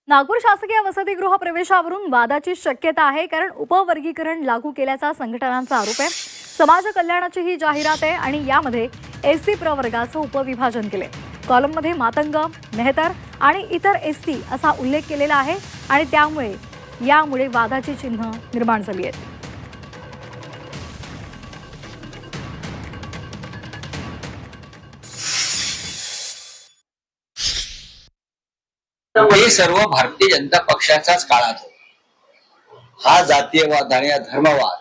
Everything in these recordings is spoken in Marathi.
नागपूर शासकीय वसतिगृह प्रवेशावरून वादाची शक्यता आहे, कारण उपवर्गीकरण लागू केल्याचा संघटनांचा आरोप आहे। समाज कल्याणाची ही जाहिरात आहे आणि यामध्ये एससी प्रवर्गाचं उपविभाजन केले। कॉलममध्ये मातंग, मेहतर आणि इतर एससी असा उल्लेख केलेला आहे आणि यामुळे वादाची चिन्ह निर्माण झाली आहेत। हे सर्व भारतीय जनता पक्षाचाच काळात हा जातीयवाद आणि धर्मवाद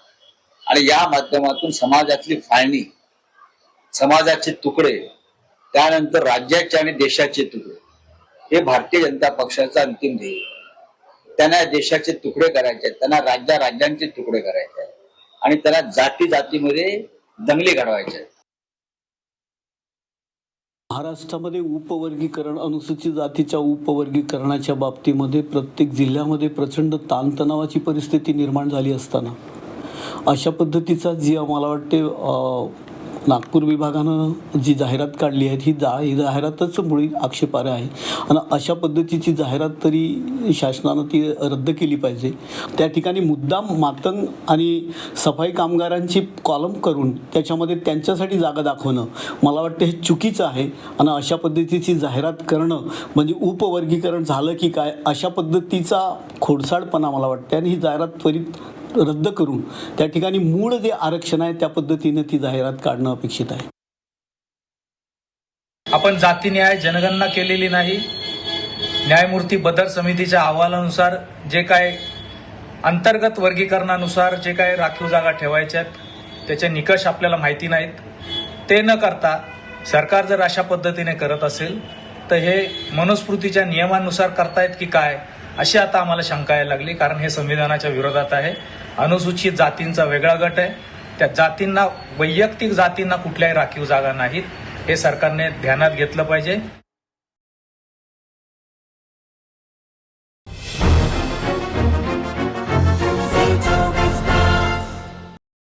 आणि या माध्यमातून समाजातली फाळणी, समाजाचे तुकडे, त्यानंतर राज्याचे आणि देशाचे तुकडे, हे भारतीय जनता पक्षाचा अंतिम ध्येय। त्यांना देशाचे तुकडे करायचे, त्यांना राज्यांचे तुकडे करायचे आणि त्यांना जातीमध्ये दंगली घडवायचे। महाराष्ट्रामध्ये उपवर्गीकरण, अनुसूचित जातीच्या उपवर्गीकरणाच्या बाबतीमध्ये प्रत्येक जिल्ह्यामध्ये प्रचंड ताणतणावाची परिस्थिती निर्माण झाली असताना अशा पद्धतीचा जी मला वाटते नागपूर विभागानं जी जाहिरात काढली आहे ही जाहिरातच मुळी आक्षेपार्ह आहे आणि अशा पद्धतीची जाहिरात तरी शासनानं ती रद्द केली पाहिजे। त्या ठिकाणी मुद्दाम मातंग आणि सफाई कामगारांची कॉलम करून त्याच्यामध्ये त्यांच्यासाठी जागा दाखवणं मला वाटतं हे चुकीचं आहे आणि अशा पद्धतीची जाहिरात करणं म्हणजे उपवर्गीकरण झालं की काय अशा पद्धतीचा खोडसाळपणा मला वाटतं आणि ही जाहिरात त्वरित रद्द करून त्या ठिकाणी मूळ जे आरक्षण आहे त्या पद्धतीने ती जाहिरात काढणं अपेक्षित आहे। आपण जाती न्याय जनगणना केलेली नाही। न्यायमूर्ती बदर समितीच्या अहवालानुसार जे काय अंतर्गत वर्गीकरणानुसार जे काय राखीव जागा ठेवायच्यात त्याचे निकष आपल्याला माहिती नाहीत। ते न करता सरकार जर अशा पद्धतीने करत असेल तर हे मनुस्मृतीच्या नियमानुसार करतायत की काय अशी आता आम्हाला शंका यायला लागली, कारण हे संविधानाच्या विरोधात आहे। अनुसूचित जातींचा वेगळा गट आहे, त्या जातींना, वैयक्तिक जातींना कुठल्याही राखीव जागा नाहीत, हे सरकारने ध्यानात घेतलं पाहिजे।